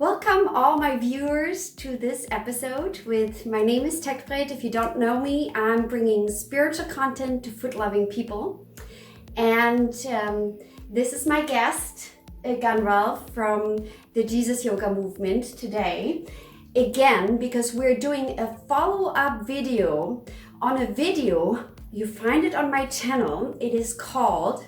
Welcome all my viewers to this episode with my name is Techfred. If you don't know me, I'm bringing spiritual content to food-loving people. And this is my guest, Ganral from the Jesus Yoga movement today. Again, because we're doing a follow-up video on a video. You find it on my channel. It is called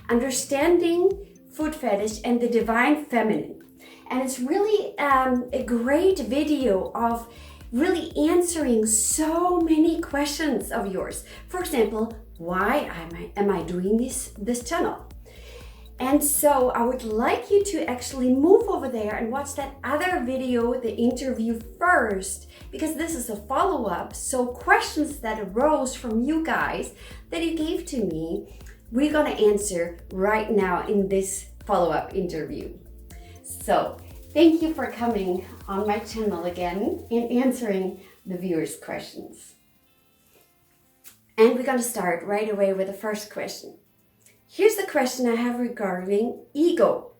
Understanding Food Fetish and the Divine Feminine. And it's really a great video of really answering so many questions of yours. For example, why am I doing this channel? And so I would like you to actually move over there and watch that other video, the interview first, because this is a follow-up. So questions that arose from you guys that you gave to me, we're gonna answer right now in this follow-up interview. So thank you for coming on my channel again and answering the viewers' questions. And we're going to start right away with the first question. Here's the question I have regarding ego.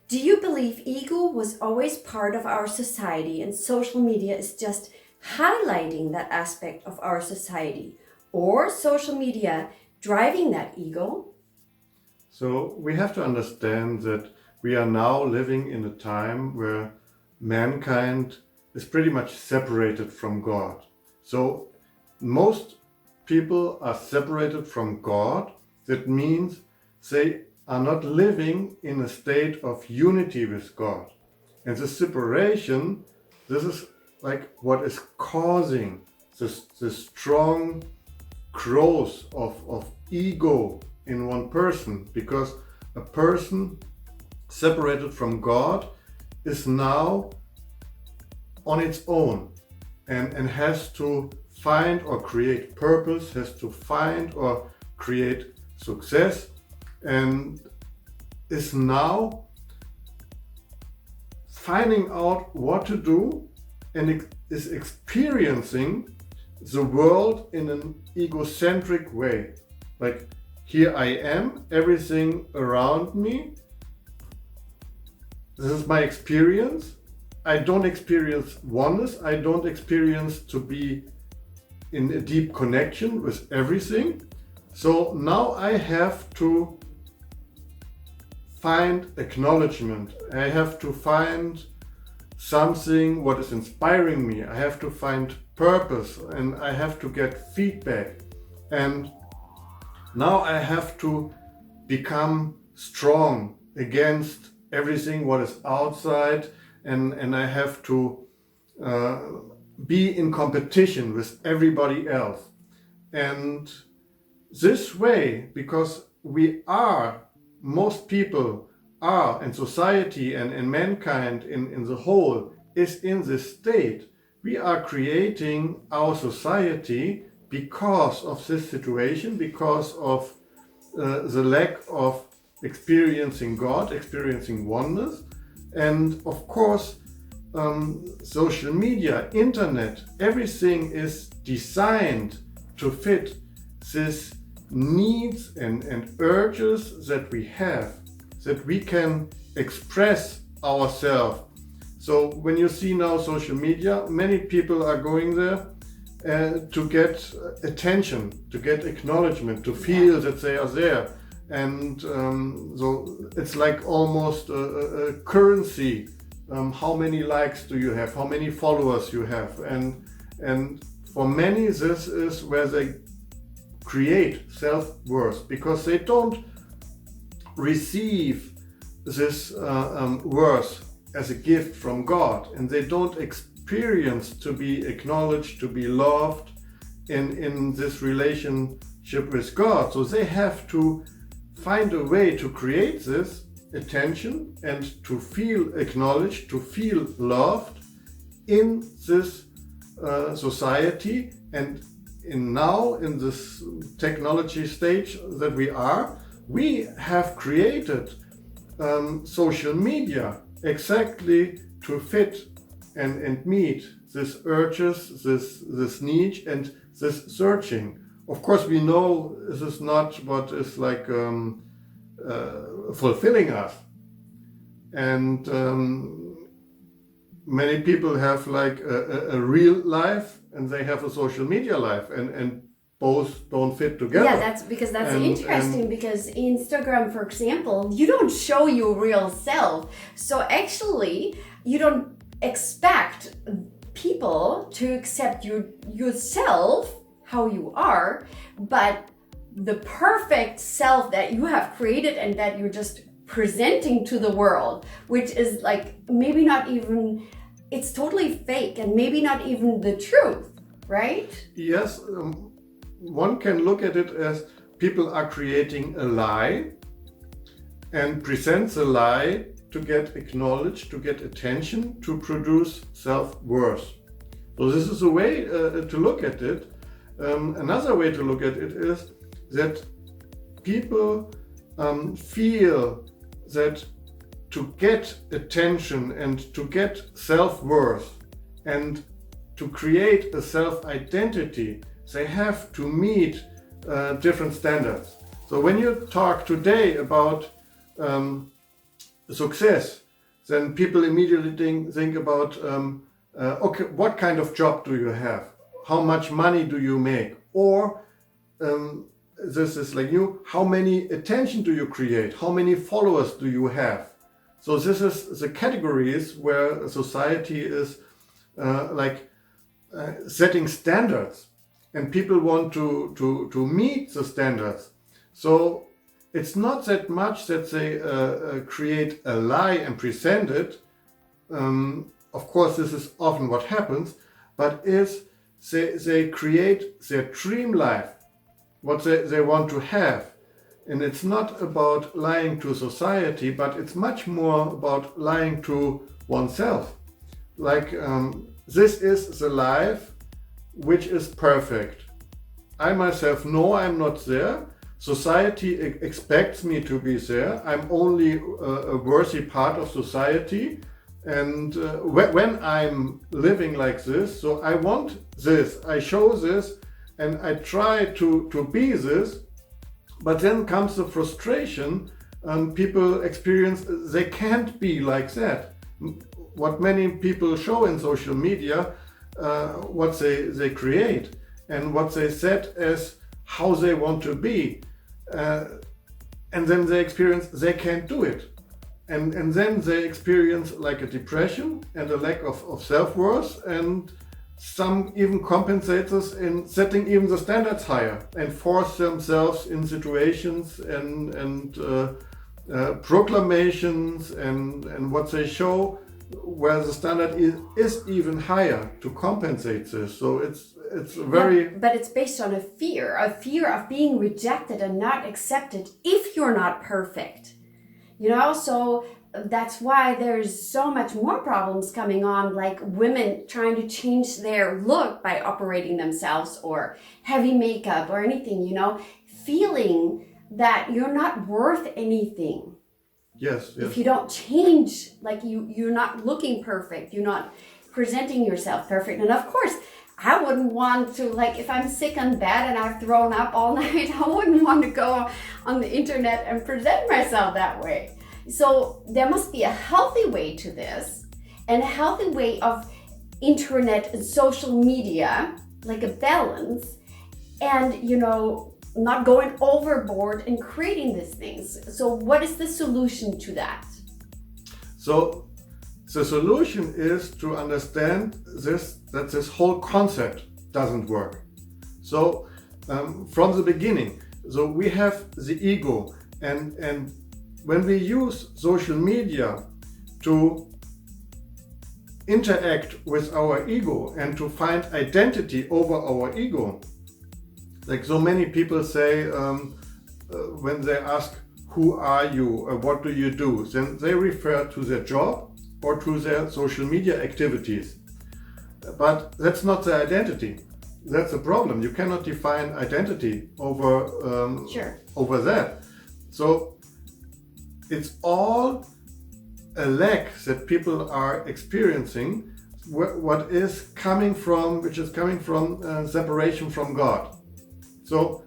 Do you believe ego was always part of our society and social media is just highlighting that aspect of our society, or social media driving that ego? So we have to understand that we are now living in a time where mankind is pretty much separated from God. So most people are separated from God. That means they are not living in a state of unity with God. And the separation, this is like what is causing this strong growth of ego in one person, because a person separated from God is now on its own and has to find or create purpose, has to find or create success, and is now finding out what to do and is experiencing the world in an egocentric way. Like, here I am, everything around me. This is my experience. I don't experience oneness. I don't experience to be in a deep connection with everything. So now I have to find acknowledgement. I have to find something what is inspiring me. I have to find purpose and I have to get feedback. And now I have to become strong against everything what is outside, and I have to be in competition with everybody else. And this way, because most people are, and society and mankind in the whole is in this state, we are creating our society because of this situation, because of the lack of experiencing God, experiencing oneness. And of course, social media, internet, everything is designed to fit these needs and urges that we have, that we can express ourselves. So when you see now social media, many people are going there to get attention, to get acknowledgement, to feel that they are there. And so it's like almost a currency. How many likes do you have? How many followers you have? And for many, this is where they create self-worth, because they don't receive this worth as a gift from God, and they don't experience to be acknowledged, to be loved in this relationship with God. So they have to find a way to create this attention and to feel acknowledged, to feel loved in this society. And now in this technology stage that we have created social media exactly to fit and meet this urges, this need and this searching. Of course, we know this is not what is like fulfilling us. And many people have like a real life and they have a social media life, and both don't fit together. Yeah, that's interesting, because Instagram, for example, you don't show your real self. So actually, you don't expect people to accept yourself, how you are, but the perfect self that you have created and that you're just presenting to the world, which is like maybe not even, it's totally fake and maybe not even the truth, right? Yes, one can look at it as people are creating a lie and presents a lie to get acknowledged, to get attention, to produce self-worth. So this is a way to look at it. Another way to look at it is that people feel that to get attention and to get self-worth and to create a self-identity, they have to meet different standards. So when you talk today about success, then people immediately think about, okay, what kind of job do you have? How much money do you make? Or this is like how many attention do you create? How many followers do you have? So this is the categories where society is setting standards, and people want to meet the standards. So it's not that much that they create a lie and present it. Of course, this is often what happens, but is they create their dream life, what they want to have. And it's not about lying to society, but it's much more about lying to oneself. Like, this is the life which is perfect. I myself know I'm not there. Society expects me to be there. I'm only a worthy part of society. And when I'm living like this, so I want this, I show this, and I try to be this, but then comes the frustration, and people experience they can't be like that. What many people show in social media, what they create, and what they set as how they want to be, and then they experience they can't do it. And then they experience like a depression and a lack of self-worth, and some even compensate this in setting even the standards higher and force themselves in situations and proclamations and what they show where the standard is even higher to compensate this. So it's very... Yeah, but it's based on a fear of being rejected and not accepted if you're not perfect. So that's why there's so much more problems coming on, like women trying to change their look by operating themselves or heavy makeup or anything, feeling that you're not worth anything. Yes. If you don't change, like you're not looking perfect, you're not presenting yourself perfect. And of course, I wouldn't want to, like, if I'm sick and bad and I've thrown up all night, I wouldn't want to go on the internet and present myself that way. So there must be a healthy way to this, and a healthy way of internet and social media, like a balance, and, not going overboard and creating these things. So what is the solution to that? So the solution is to understand that this whole concept doesn't work. So from the beginning, so we have the ego, and when we use social media to interact with our ego and to find identity over our ego, like so many people say when they ask, who are you or what do you do, then they refer to their job or to their social media activities. But that's not their identity. That's a problem. You cannot define identity over that. So it's all a lack that people are experiencing, which is coming from separation from God. So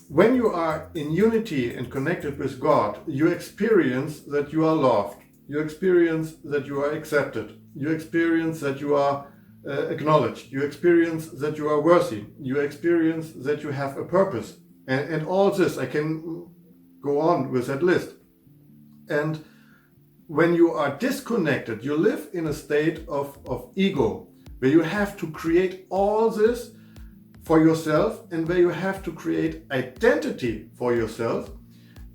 when you are in unity and connected with God, you experience that you are loved, you experience that you are accepted, you experience that you are acknowledged, you experience that you are worthy, you experience that you have a purpose. And all this, I can go on with that list. And when you are disconnected, you live in a state of ego, where you have to create all this for yourself and where you have to create identity for yourself.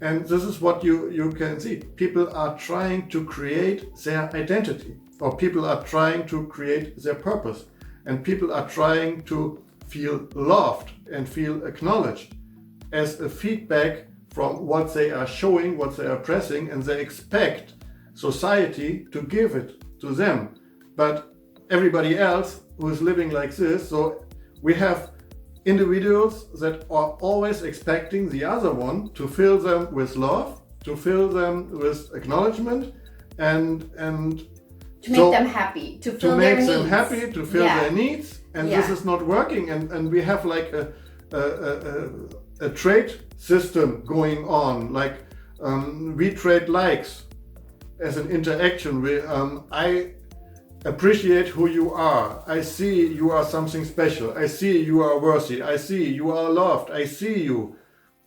And this is what you can see. People are trying to create their identity, or people are trying to create their purpose, and people are trying to feel loved and feel acknowledged as a feedback from what they are showing, what they are pressing, and they expect society to give it to them. But everybody else who is living like this, so we have individuals that are always expecting the other one to fill them with love, to fill them with acknowledgement, and to make them happy, to fill their needs. To make them happy, to fill their needs, and this is not working. And we have like a trade system going on, like we trade likes as an interaction. I appreciate who you are. I see you are something special. I see you are worthy. I see you are loved. I see you.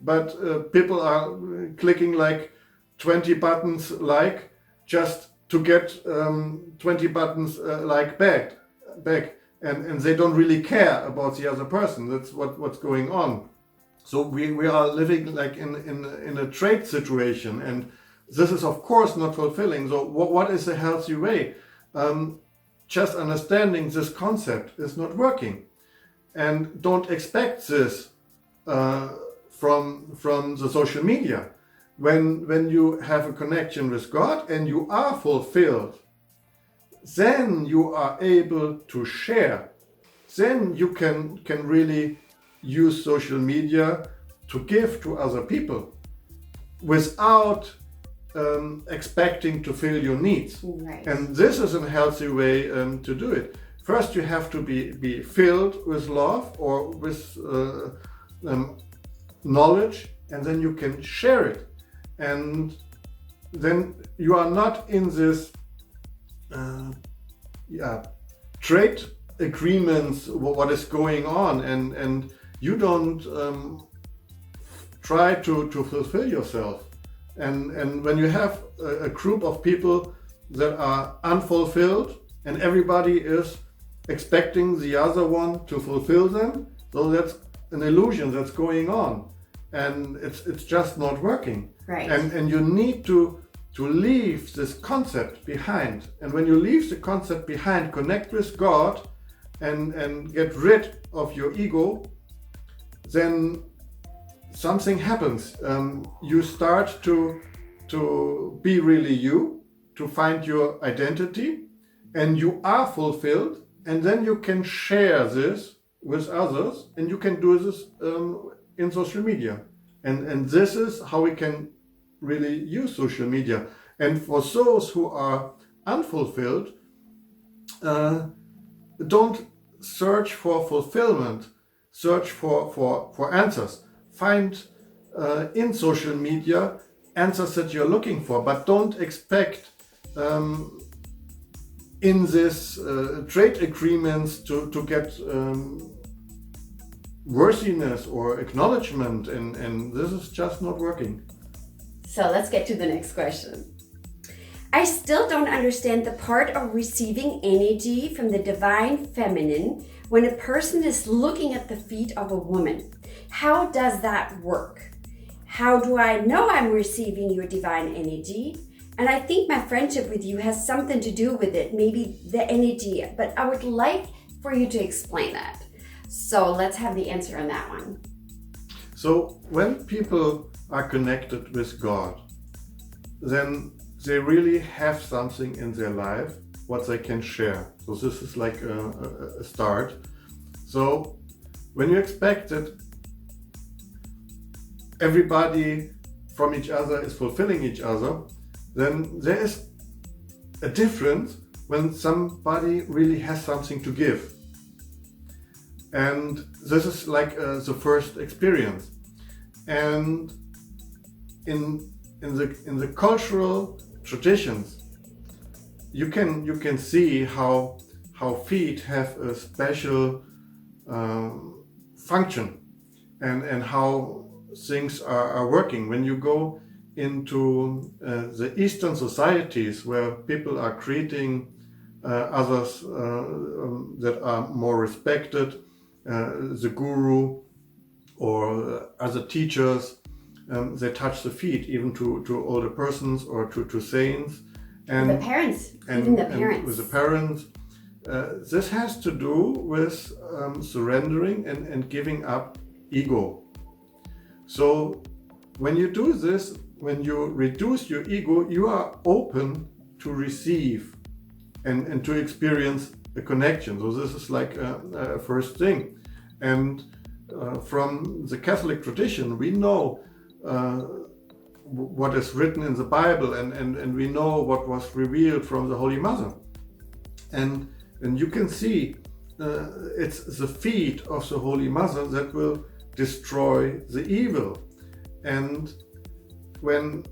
But people are clicking like 20 buttons like just to get 20 buttons like back. And they don't really care about the other person. That's what's going on. So we are living like in a trade situation, and this is of course not fulfilling. So what is a healthy way? Just understanding this concept is not working, and don't expect this from the social media. When you have a connection with God and you are fulfilled, then you are able to share. Then you can really use social media to give to other people without expecting to fill your needs. Right. And this is a healthy way to do it. First, you have to be filled with love or with knowledge, and then you can share it. And then you are not in this trade agreements, what is going on, and you don't try to fulfill yourself. And when you have a group of people that are unfulfilled and everybody is expecting the other one to fulfill them, so that's an illusion that's going on, and it's just not working. Right. And you need to leave this concept behind. And when you leave the concept behind, connect with God and get rid of your ego, then something happens. You start to be really you, to find your identity, and you are fulfilled, and then you can share this with others, and you can do this in social media. And this is how we can really use social media. And for those who are unfulfilled, don't search for fulfillment, search for answers. Find in social media answers that you're looking for, but don't expect in this trade agreements to get worthiness or acknowledgement, and this is just not working. So let's get to the next question. I still don't understand the part of receiving energy from the divine feminine when a person is looking at the feet of a woman. How does that work? How do I know I'm receiving your divine energy? And I think my friendship with you has something to do with it, maybe the energy, but I would like for you to explain that. So let's have the answer on that one. So when people are connected with God, then they really have something in their life what they can share. So this is like a start. So when you expect that everybody from each other is fulfilling each other, then there is a difference when somebody really has something to give. And this is like the first experience. And in the cultural traditions, you can see how feet have a special function, and how things are working. When you go into the Eastern societies where people are treating others that are more respected, the guru or other teachers, they touch the feet even to older persons or to saints. And the parents, even the parents. And with the parents. This has to do with surrendering and giving up ego. So when you do this, when you reduce your ego, you are open to receive and to experience a connection. So this is like a first thing. And from the Catholic tradition, we know what is written in the Bible, and we know what was revealed from the Holy Mother. And you can see it's the feet of the Holy Mother that will destroy the evil. And when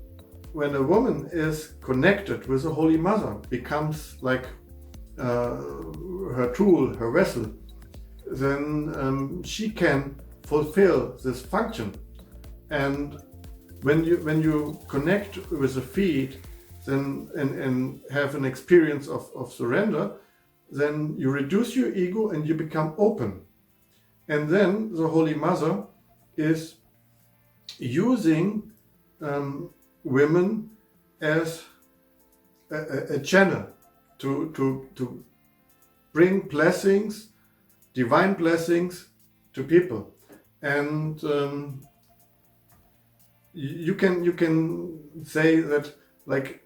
a woman is connected with the Holy Mother, becomes like her tool, her vessel, then she can fulfill this function. And when you connect with the feet, then and have an experience of surrender, then you reduce your ego and you become open. And then the Holy Mother is using women as a channel to bring blessings, divine blessings to people. And you can say that, like,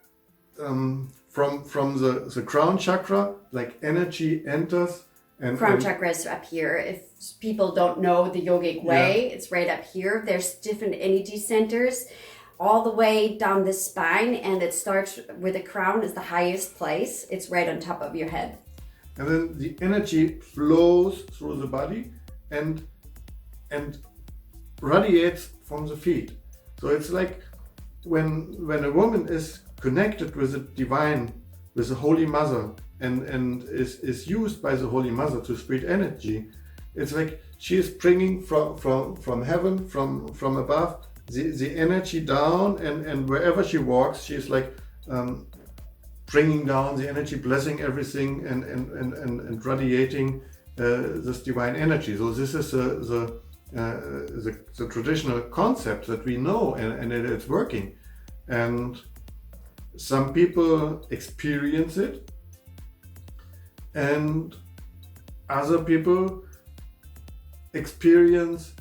from the crown chakra, like energy enters. And crown chakra is up here. If people don't know the yogic way, it's right up here. There's different energy centers all the way down the spine, and it starts with the crown is the highest place. It's right on top of your head. And then the energy flows through the body and radiates from the feet. So it's like when a woman is connected with the divine, with the Holy Mother, and is used by the Holy Mother to spread energy, it's like she is bringing from heaven, from above, the energy down, and wherever she walks, she's like bringing down the energy, blessing everything, and radiating this divine energy. So this is the traditional concept that we know, and it's working. And some people experience it, and other people experience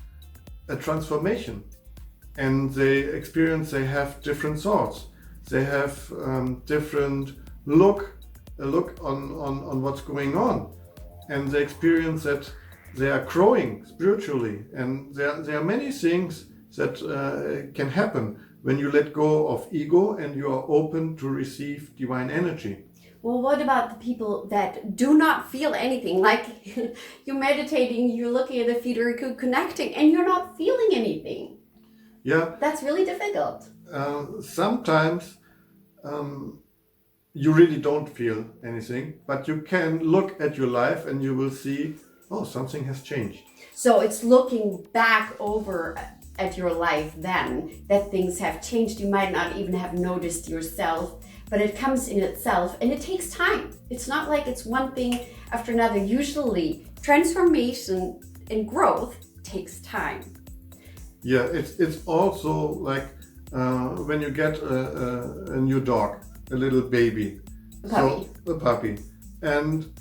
a transformation, and they have different thoughts, they have different look on what's going on, and they experience that they are growing spiritually. And there are many things that can happen when you let go of ego and you are open to receive divine energy. Well, what about the people that do not feel anything? Like you're meditating, you're looking at the feet, or you're connecting, and you're not feeling anything. Yeah. That's really difficult. Sometimes you really don't feel anything, but you can look at your life and you will see, oh, something has changed. So it's looking back over at your life then that things have changed. You might not even have noticed yourself, but it comes in itself, and it takes time. It's not like it's one thing after another. Usually transformation and growth takes time. Yeah, it's also like when you get a new dog, a little baby, a puppy, and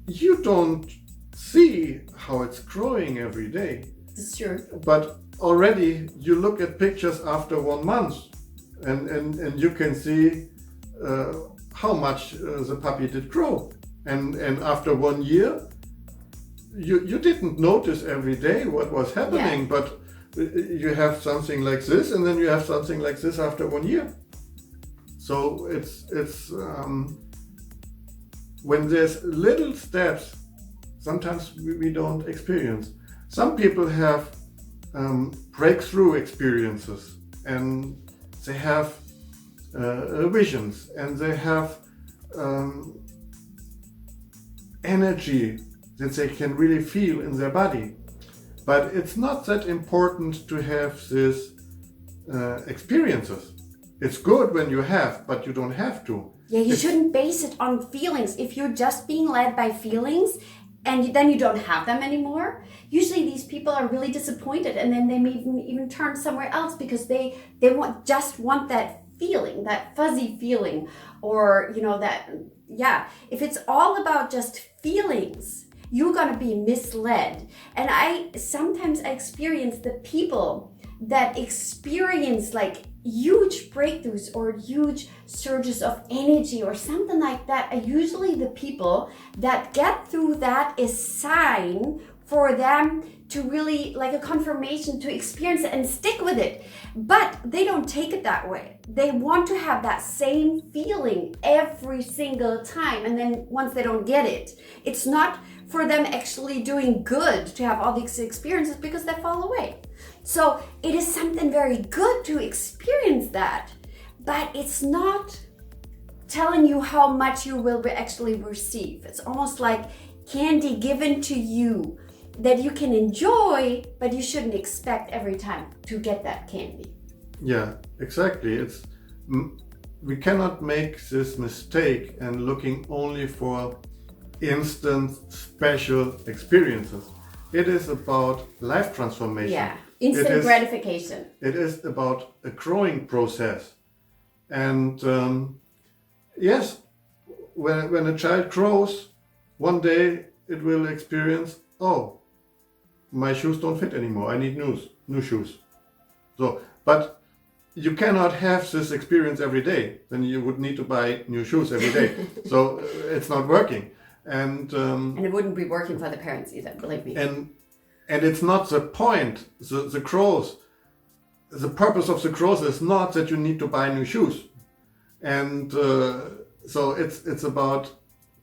you don't see how it's growing every day. It's true. But already you look at pictures after 1 month, and you can see how much the puppy did grow. And after 1 year, you didn't notice every day what was happening, but you have something like this, and then you have something like this after 1 year. So it's when there's little steps, sometimes we don't experience. Some people have breakthrough experiences, and they have visions, and they have energy that they can really feel in their body. But it's not that important to have these experiences. It's good when you have, but you don't have to. Yeah, you shouldn't base it on feelings. If you're just being led by feelings and then you don't have them anymore, usually these people are really disappointed, and then they may even turn somewhere else because they just want that feeling, that fuzzy feeling, or if it's all about just feelings, you're going to be misled. And I sometimes experience the people that experience like huge breakthroughs or huge surges of energy or something like that are usually the people that get through that is sign for them to really, like a confirmation, to experience it and stick with it. But they don't take it that way. They want to have that same feeling every single time. And then once they don't get it, it's not for them actually doing good to have all these experiences because they fall away. So it is something very good to experience that, but it's not telling you how much you will actually receive. It's almost like candy given to you that you can enjoy, but you shouldn't expect every time to get that candy. Yeah, exactly. We cannot make this mistake and looking only for instant special experiences. It is about life transformation. Yeah, instant gratification. It is about a growing process. And yes, when a child grows, one day it will experience, oh, my shoes don't fit anymore. I need new shoes. So, but you cannot have this experience every day. Then you would need to buy new shoes every day. So it's not working. And it wouldn't be working for the parents either, believe me. And it's not the point. The growth, the purpose of the growth is not that you need to buy new shoes. And so it's about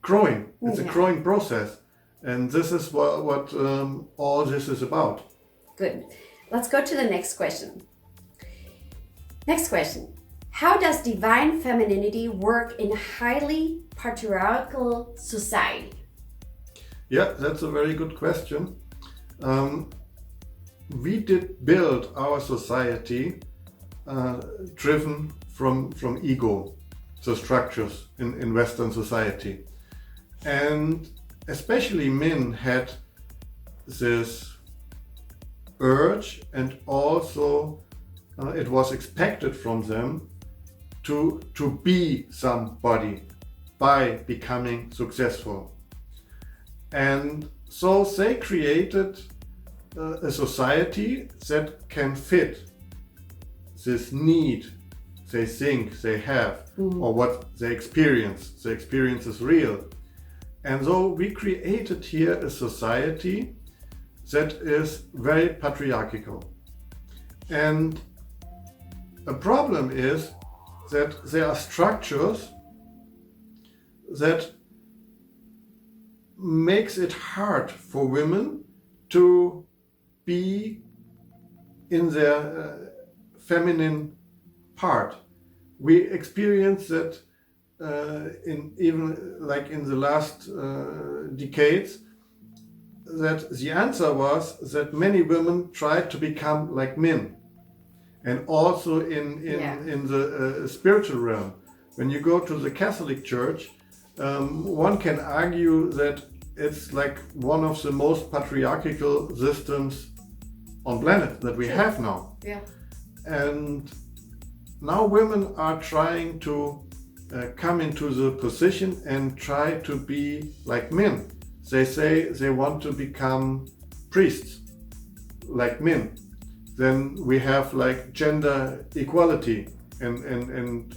growing. It's a growing process. And this is what all this is about. Good. Let's go to the next question. Next question. How does divine femininity work in a highly patriarchal society? Yeah, that's a very good question. We did build our society driven from ego, the structures in Western society. And especially men had this urge, and also it was expected from them to be somebody by becoming successful. And so they created a society that can fit this need they think they have, or what they experience. The experience is real. And so we created here a society that is very patriarchal. And a problem is that there are structures that makes it hard for women to be in their feminine part. We experience that in the last decades, that the answer was that many women tried to become like men, and also in the spiritual realm. When you go to the Catholic Church, one can argue that it's like one of the most patriarchal systems on planet that we have now. Yeah. And now women are trying to come into the position and try to be like men. They say they want to become priests like men. Then we have like gender equality and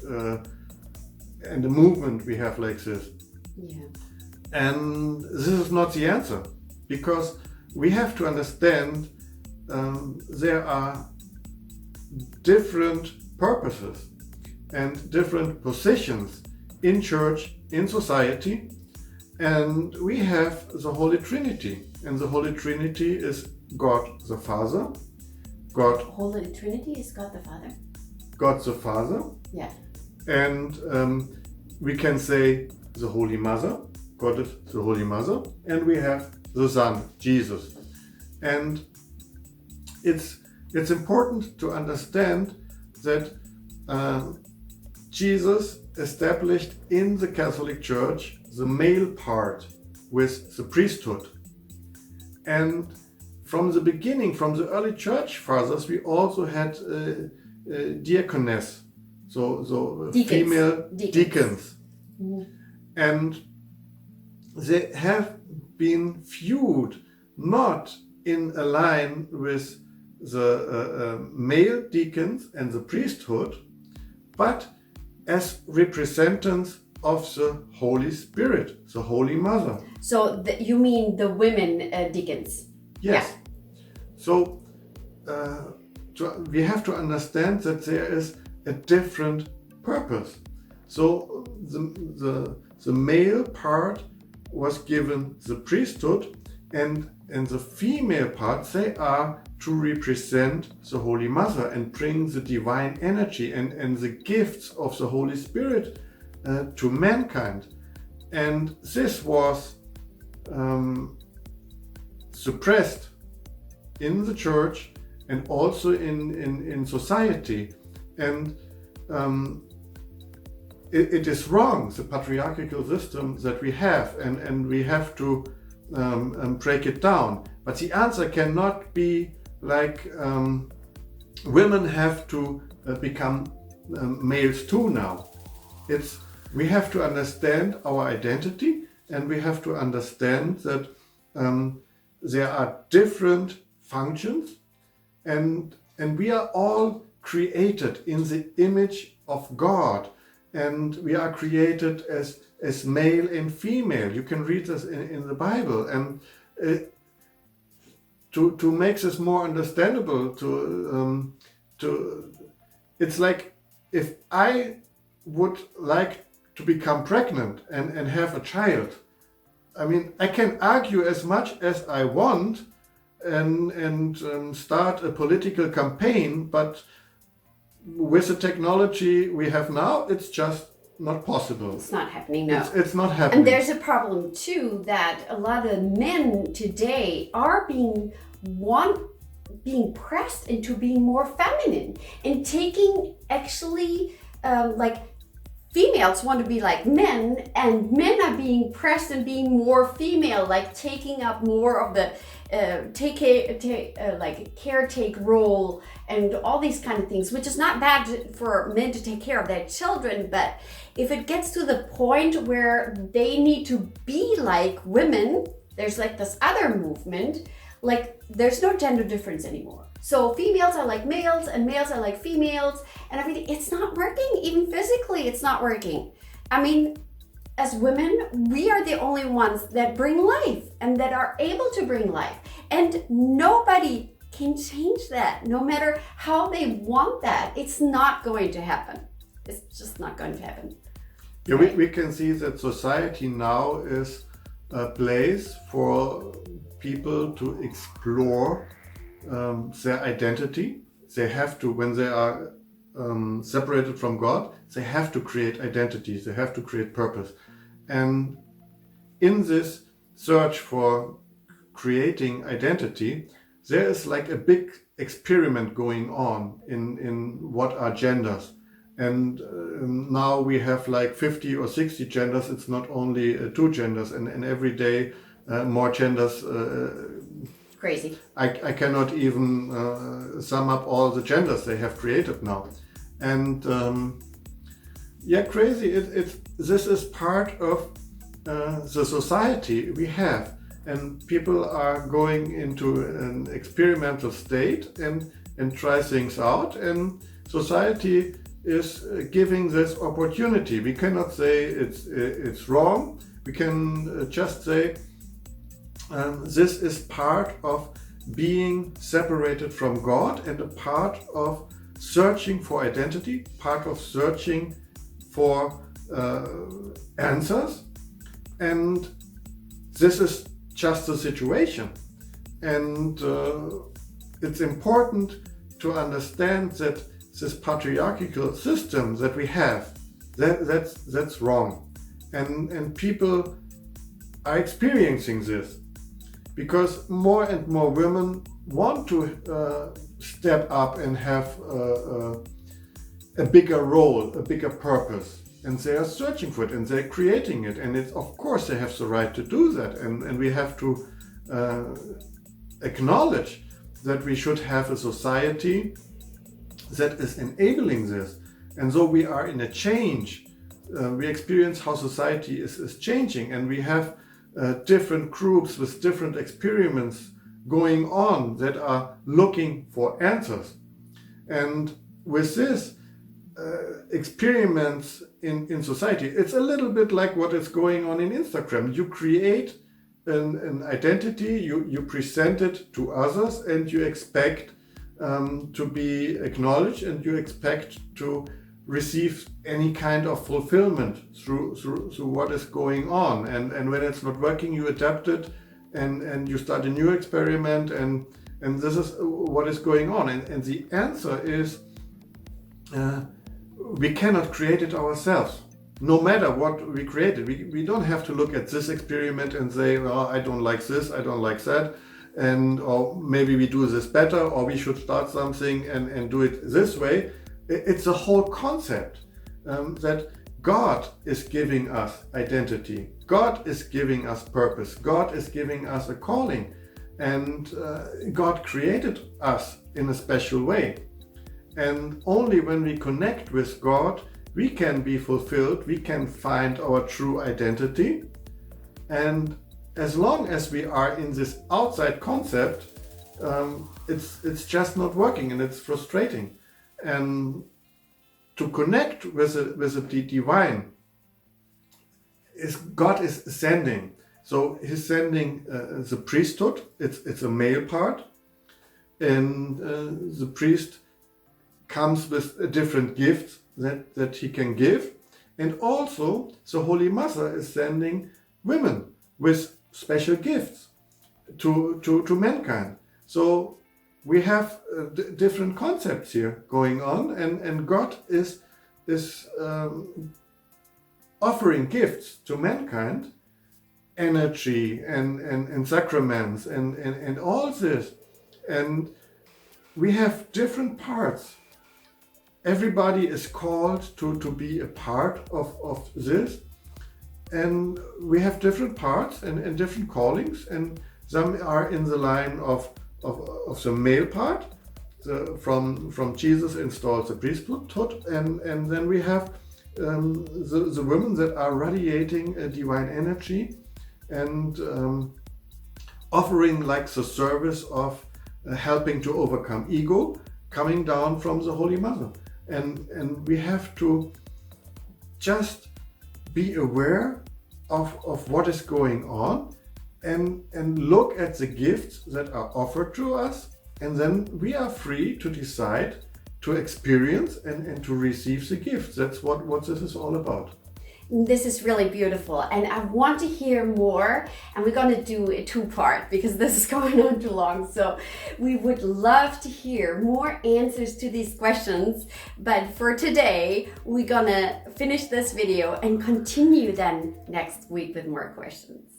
the movement we have like this. Yeah. And this is not the answer, because we have to understand there are different purposes and different positions in church, in society, and we have the Holy Trinity. And the Holy Trinity is God the Father, Holy Trinity is God the Father? God the Father. Yeah. And we can say the Holy Mother, God is the Holy Mother, and we have the Son, Jesus. And it's important to understand that Jesus established in the Catholic Church the male part with the priesthood. And from the beginning, from the early church fathers, we also had diaconess, so Deacons. female deacons. Mm-hmm. And they have been viewed not in a line with the male deacons and the priesthood, but as representatives of the Holy Spirit, the Holy Mother. So you mean the women deacons? Yes. Yeah. So we have to understand that there is a different purpose. So the male part was given the priesthood, and the female part, they are to represent the Holy Mother and bring the divine energy and the gifts of the Holy Spirit to mankind. And this was suppressed in the church and also in society. And it is wrong, the patriarchal system that we have, and we have to break it down. But the answer cannot be like women have to become males too now. We have to understand our identity, and we have to understand that there are different functions, and we are all created in the image of God, and we are created as male and female. You can read this in the Bible, and to make this more understandable, it's like if I would like to become pregnant and have a child. I mean, I can argue as much as I want and start a political campaign, but with the technology we have now, it's just not possible. It's not happening now. It's not happening. And there's a problem too that a lot of men today are being pressed into being more feminine and taking actually like females want to be like men, and men are being pressed and being more female, like taking up more of the caretake role and all these kind of things, which is not bad for men to take care of their children. But if it gets to the point where they need to be like women, there's like this other movement, like there's no gender difference anymore. So females are like males and males are like females and everything. It's not working. Even physically, it's not working. I mean, as women, we are the only ones that bring life and that are able to bring life. And nobody can change that. No matter how they want that, it's not going to happen. It's just not going to happen. Yeah, we can see that society now is a place for people to explore their identity. They have to, when they are separated from God, they have to create identities, they have to create purpose. And in this search for creating identity, there is like a big experiment going on in what are genders. And now we have like 50 or 60 genders. It's not only 2 genders, and every day more genders. Crazy. I cannot even sum up all the genders they have created now. And crazy. This is part of the society we have. And people are going into an experimental state and try things out. And society is giving this opportunity. We cannot say it's wrong. We can just say this is part of being separated from God and a part of searching for identity, part of searching for answers. And this is just the situation. And it's important to understand that this patriarchal system that we have, that's wrong. and people are experiencing this because more and more women want to step up and have a bigger role, a bigger purpose, and they are searching for it and they're creating it, and it's, of course they have the right to do that, and we have to acknowledge that we should have a society that is enabling this. And so we are in a change. We experience how society is changing, and we have different groups with different experiments going on that are looking for answers. And with this experiments in society, it's a little bit like what is going on in Instagram. You create an identity, you present it to others, and you expect to be acknowledged, and you expect to receive any kind of fulfillment through what is going on. And when it's not working, you adapt it and you start a new experiment, and this is what is going on. And the answer is we cannot create it ourselves. No matter what we created, we don't have to look at this experiment and say, well, I don't like this, I don't like that, or maybe we do this better, or we should start something and do it this way. It's a whole concept that God is giving us identity. God is giving us purpose. God is giving us a calling. And God created us in a special way. And only when we connect with God, we can be fulfilled, we can find our true identity. And as long as we are in this outside concept, it's just not working, and it's frustrating. And to connect with the divine, God is sending. So he's sending the priesthood, it's a male part, and the priest comes with different gifts that he can give. And also the Holy Mother is sending women with special gifts to mankind. So we have different concepts here going on, and God is offering gifts to mankind, energy and sacraments and all this. And we have different parts. Everybody is called to be a part of this, and we have different parts and different callings, and some are in the line of the male part. From Jesus installs the priesthood, and then we have the women that are radiating a divine energy and offering like the service of helping to overcome ego, coming down from the Holy Mother. And we have to just be aware of what is going on and look at the gifts that are offered to us, and then we are free to decide to experience and to receive the gifts. That's what this is all about. This is really beautiful, and I want to hear more, and we're going to do a two-part because this is going on too long. So we would love to hear more answers to these questions, but for today we're going to finish this video and continue then next week with more questions.